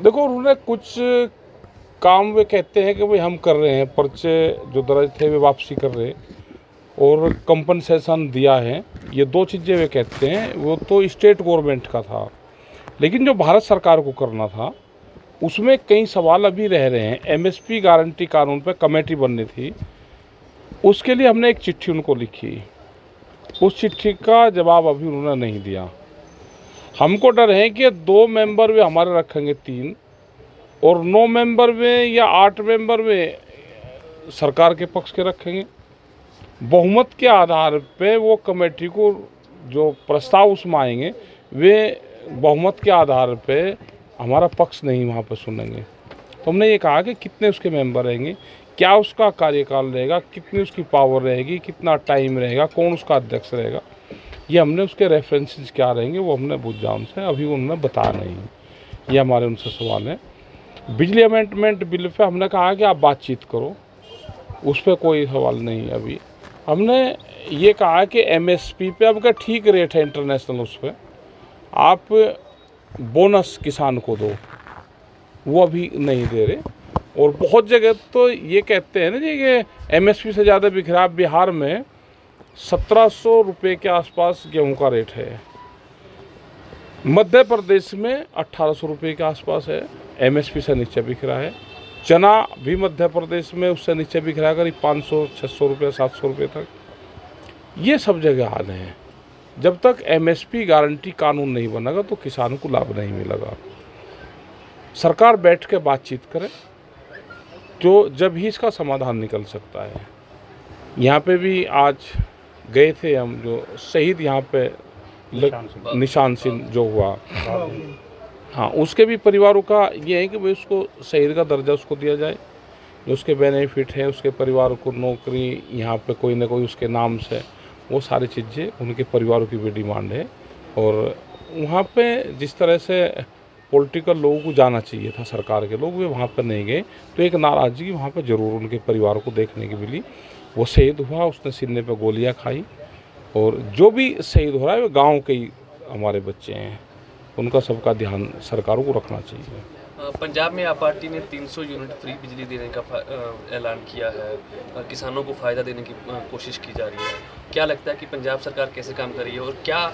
देखो, उन्होंने कुछ काम वे कहते हैं कि भाई हम कर रहे हैं, पर्चे जो दर्ज थे वे वापसी कर रहे हैं और कंपनसेशन दिया है। ये दो चीज़ें वे कहते हैं, वो तो स्टेट गवर्नमेंट का था। लेकिन जो भारत सरकार को करना था उसमें कई सवाल अभी रह रहे हैं। एमएसपी गारंटी कानून पर कमेटी बननी थी, उसके लिए हमने एक चिट्ठी उनको लिखी। उस चिट्ठी का जवाब अभी उन्होंने नहीं दिया। हमको डर है कि 2 मेंबर वे हमारे रखेंगे 3, और 9 मेंबर में या 8 मेंबर में सरकार के पक्ष के रखेंगे। बहुमत के आधार पे वो कमेटी को जो प्रस्ताव उसमें आएंगे वे बहुमत के आधार पे हमारा पक्ष नहीं वहाँ पर सुनेंगे। तो हमने ये कहा कि कितने उसके मेंबर रहेंगे, क्या उसका कार्यकाल रहेगा, कितनी उसकी पावर रहेगी, कितना टाइम रहेगा, कौन उसका अध्यक्ष रहेगा, ये हमने उसके रेफरेंसेस क्या रहेंगे वो हमने पूछा उनसे। अभी उन्होंने बताया नहीं, ये हमारे उनसे सवाल है। बिजली अमेंडमेंट बिल पे हमने कहा कि आप बातचीत करो, उस पर कोई सवाल नहीं। अभी हमने ये कहा कि एमएसपी पे अब का ठीक रेट है इंटरनेशनल, उस पर आप बोनस किसान को दो, वो अभी नहीं दे रहे। और बहुत जगह तो ये कहते हैं ना जी कि एमएसपी से ज़्यादा बिक रहा। बिहार में 1700 रुपये के आसपास गेहूं का रेट है, मध्य प्रदेश में 1800 रुपये के आसपास है, एमएसपी से नीचे बिक रहा है। चना भी मध्य प्रदेश में उससे नीचे बिक रहा है, करीब 500-600 रुपये 700 रुपये तक। ये सब जगह हाल है। जब तक एमएसपी गारंटी कानून नहीं बनेगा तो किसानों को लाभ नहीं मिलेगा। सरकार बैठ के बातचीत करे तो जब ही इसका समाधान निकल सकता है। यहाँ पे भी आज गए थे हम, जो शहीद यहाँ पे निशान सिंह जो हुआ, हाँ, उसके भी परिवारों का ये है कि भाई उसको शहीद का दर्जा उसको दिया जाए, जो उसके बेनिफिट है, उसके परिवार को नौकरी यहाँ पे कोई ना कोई उसके नाम से, वो सारी चीज़ें उनके परिवारों की भी डिमांड है। और वहाँ पे जिस तरह से पॉलिटिकल लोगों को जाना चाहिए था, सरकार के लोग वे वहाँ पर नहीं गए, तो एक नाराज़गी वहाँ पर ज़रूर उनके परिवार को देखने की मिली। वो शहीद हुआ, उसने सीने पे गोलियां खाई, और जो भी शहीद हो रहा है वो गांव के ही हमारे बच्चे हैं, उनका सबका ध्यान सरकारों को रखना चाहिए। पंजाब में आप पार्टी ने 300 यूनिट फ्री बिजली देने का ऐलान किया है, किसानों को फ़ायदा देने की कोशिश की जा रही है। क्या लगता है कि पंजाब सरकार कैसे काम कर रही है, और क्या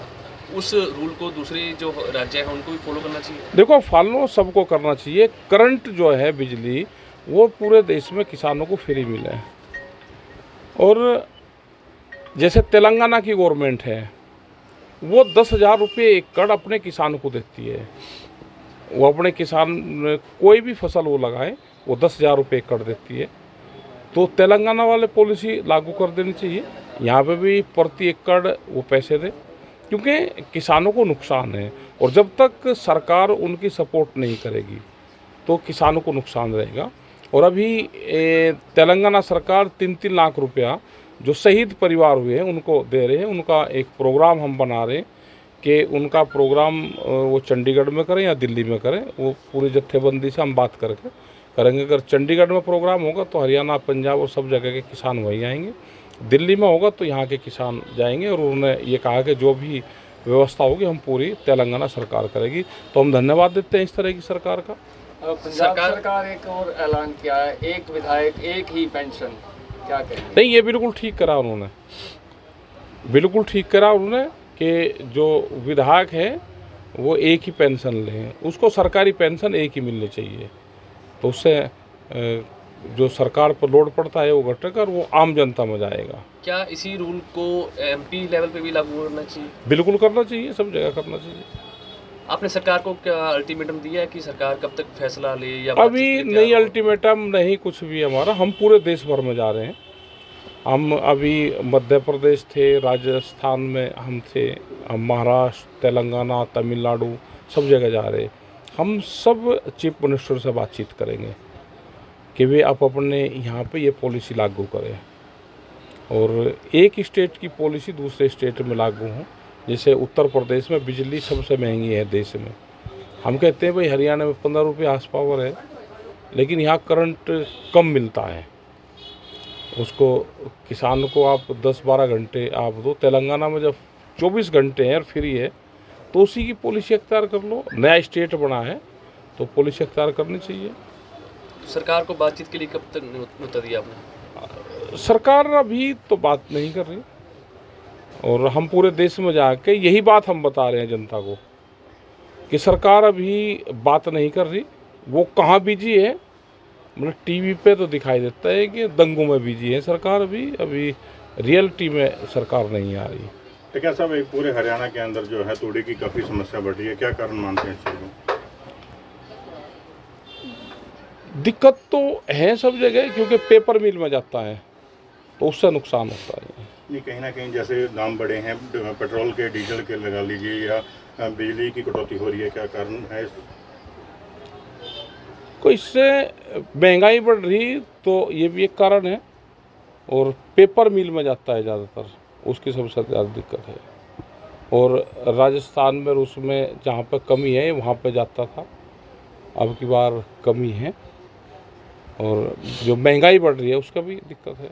उस रूल को दूसरे जो राज्य हैं उनको भी फॉलो करना चाहिए? देखो, फॉलो सबको करना चाहिए। करंट जो है बिजली वो पूरे देश में किसानों को फ्री मिले। और जैसे तेलंगाना की गवर्नमेंट है, वो 10,000 रुपये एकड़ अपने किसान को देती है। वो अपने किसान कोई भी फसल वो लगाए वो 10,000 रुपये एकड़ देती है। तो तेलंगाना वाले पॉलिसी लागू कर देनी चाहिए, यहाँ पे भी प्रति एकड़ वो पैसे दे, क्योंकि किसानों को नुकसान है। और जब तक सरकार उनकी सपोर्ट नहीं करेगी तो किसानों को नुकसान रहेगा। और अभी तेलंगाना सरकार 3-3 लाख रुपया जो शहीद परिवार हुए हैं उनको दे रहे हैं। उनका एक प्रोग्राम हम बना रहे हैं कि उनका प्रोग्राम वो चंडीगढ़ में करें या दिल्ली में करें, वो पूरी जत्थेबंदी से हम बात करके करेंगे। अगर चंडीगढ़ में प्रोग्राम होगा तो हरियाणा, पंजाब और सब जगह के किसान वहीं आएंगे। दिल्ली में होगा तो यहाँ के किसान जाएंगे। और उन्होंने ये कहा कि जो भी व्यवस्था होगी हम पूरी तेलंगाना सरकार करेगी। तो हम धन्यवाद देते हैं इस तरह की सरकार का। पंजाब सरकार एक और ऐलान किया है, एक विधायक एक ही पेंशन, क्या कहेंगे? नहीं, ये बिल्कुल ठीक करा उन्होंने, बिल्कुल ठीक करा उन्होंने कि जो विधायक है वो एक ही पेंशन लें, उसको सरकारी पेंशन एक ही मिलनी चाहिए। तो उससे जो सरकार पर लोड पड़ता है वो घटेगा और वो आम जनता में जाएगा। क्या इसी रूल को एमपी लेवल पे भी लागू करना चाहिए? बिल्कुल करना चाहिए, सब जगह करना चाहिए। आपने सरकार को क्या अल्टीमेटम दिया है कि सरकार कब तक फैसला ले, या अभी नहीं अल्टीमेटम नहीं कुछ भी हमारा। हम पूरे देश भर में जा रहे हैं। हम अभी मध्य प्रदेश थे, राजस्थान में हम थे, हम महाराष्ट्र, तेलंगाना, तमिलनाडु सब जगह जा रहे हैं। हम सब चीफ मिनिस्टर से बातचीत करेंगे कि वे आप अपने यहाँ पे ये पॉलिसी लागू करें, और एक स्टेट की पॉलिसी दूसरे स्टेट में लागू हो। जैसे उत्तर प्रदेश में बिजली सबसे महंगी है देश में। हम कहते हैं भाई हरियाणा में 15 रुपये हार्स पावर है, लेकिन यहाँ करंट कम मिलता है, उसको किसान को आप 10-12 घंटे आप दो। तेलंगाना में जब 24 घंटे हैं और फ्री है, तो उसी की पॉलिसी अख्तियार कर लो। नया स्टेट बना है तो पुलिस इख्तियार करनी चाहिए। सरकार को बातचीत के लिए कब तक न्योता दिया आपने? सरकार अभी तो बात नहीं कर रही, और हम पूरे देश में जाके यही बात हम बता रहे हैं जनता को कि सरकार अभी बात नहीं कर रही। वो कहाँ बिजी है, मतलब टीवी पे तो दिखाई देता है कि दंगों में बिजी है सरकार, अभी रियलिटी में सरकार नहीं आ रही। तो क्या साहब, एक पूरे हरियाणा के अंदर जो है तूड़ी की काफ़ी समस्या बढ़ रही है, क्या कारण मानते हैं इस चीज़ में? दिक्कत तो है सब जगह, क्योंकि पेपर मिल में जाता है तो उससे नुकसान होता है। नहीं, कहीं ना कहीं जैसे दाम बढ़े हैं पेट्रोल के, डीजल के लगा लीजिए, या बिजली की कटौती हो रही है, क्या कारण है? कोई इससे महंगाई बढ़ रही तो ये भी एक कारण है, और पेपर मिल में जाता है ज़्यादातर, उसकी सबसे ज़्यादा दिक्कत है। और राजस्थान में और उसमें जहाँ पर कमी है वहाँ पे जाता था, अब की बार कमी है, और जो महंगाई बढ़ रही है उसका भी दिक्कत है।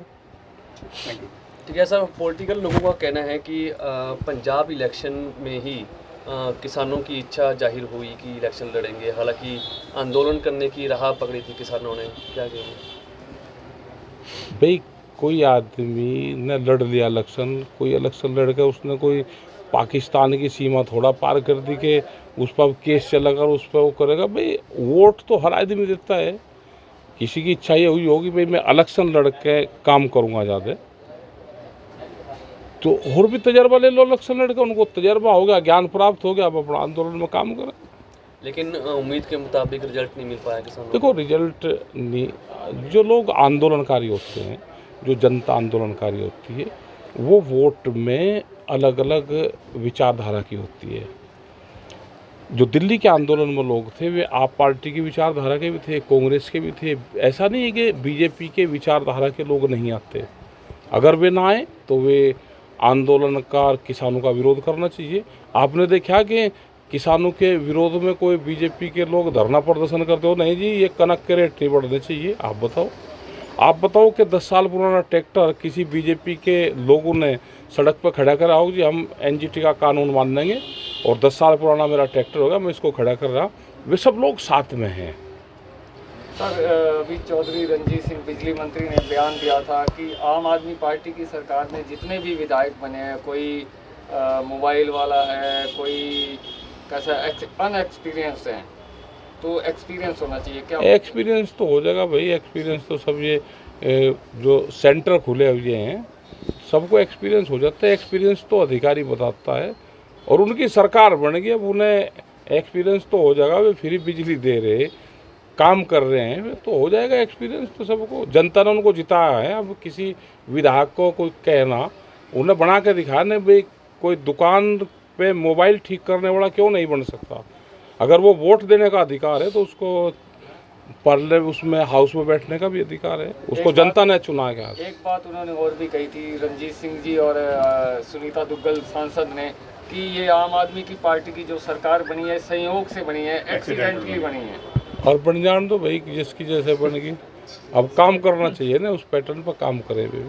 ठीक है सर, पॉलिटिकल लोगों का कहना है कि पंजाब इलेक्शन में ही किसानों की इच्छा जाहिर हुई कि इलेक्शन लड़ेंगे, हालांकि आंदोलन करने की राह पकड़ी थी किसानों ने, क्या कहेंगे? भाई कोई आदमी ने लड़ लिया इलेक्शन, कोई इलेक्शन लड़ के उसने कोई पाकिस्तान की सीमा थोड़ा पार कर दी कि उस पर केस चलेगा और उस पर वो करेगा। भाई वोट तो हर आदमी देता है, किसी की इच्छा ये हुई होगी भाई मैं इलेक्शन लड़ के काम करूँगा ज़्यादा, तो और भी तजर्बा ले लो इलेक्शन लड़ के, उनको तजर्बा हो गया, ज्ञान प्राप्त हो गया, अब अपना आंदोलन में काम करें। लेकिन उम्मीद के मुताबिक रिजल्ट नहीं मिल पाया किसानों को। देखो रिजल्ट नहीं, जो लोग आंदोलनकारी होते हैं, जो जनता आंदोलनकारी होती है, वो वोट में अलग अलग विचारधारा की होती है। जो दिल्ली के आंदोलन में लोग थे वे आप पार्टी की विचारधारा के भी थे, कांग्रेस के भी थे। ऐसा नहीं है कि बीजेपी के विचारधारा के लोग नहीं आते, अगर वे ना आए तो वे आंदोलनकार किसानों का विरोध करना चाहिए। आपने देखा कि किसानों के विरोध में कोई बीजेपी के लोग धरना प्रदर्शन करते हो, नहीं जी ये कनक के रेट नहीं बढ़ने चाहिए। आप बताओ कि 10 साल पुराना ट्रैक्टर किसी बीजेपी के लोगों ने सड़क पर खड़ा करा हो जी हम एनजीटी का कानून मान लेंगे और 10 साल पुराना मेरा ट्रैक्टर होगा, मैं इसको खड़ा कर रहा, वे सब लोग साथ में हैं। सर अभी चौधरी रणजीत सिंह बिजली मंत्री ने बयान दिया था कि आम आदमी पार्टी की सरकार में जितने भी विधायक बने हैं, कोई मोबाइल वाला है, कोई कैसा अनएक्सपीरियंस है, तो एक्सपीरियंस होना चाहिए। क्या एक्सपीरियंस तो हो जाएगा भाई, एक्सपीरियंस तो सब ये जो सेंटर खुले हुए हैं सबको एक्सपीरियंस हो जाता है। एक्सपीरियंस तो अधिकारी बताता है, और उनकी सरकार बन गई, अब उन्हें एक्सपीरियंस तो हो जाएगा। वे फ्री बिजली दे रहे, काम कर रहे हैं, तो हो जाएगा एक्सपीरियंस तो सबको। जनता ने उनको जिताया है, अब किसी विधायक को कोई कहना, उन्हें बना के दिखाना भाई कोई दुकान पे मोबाइल ठीक करने वाला क्यों नहीं बन सकता। अगर वो वोट देने का अधिकार है तो उसको पार्लियामेंट उसमें हाउस में बैठने का भी अधिकार है, उसको जनता ने चुना गया। एक बात उन्होंने और भी कही थी रणजीत सिंह जी और सुनीता दुग्गल सांसद ने कि ये आम आदमी की पार्टी की जो सरकार बनी है संयोग से बनी है, एक्सीडेंटली बनी है। और बन जान दो भाई जिसकी जैसे बन गई, अब काम करना चाहिए ना, उस पैटर्न पर काम करे भी।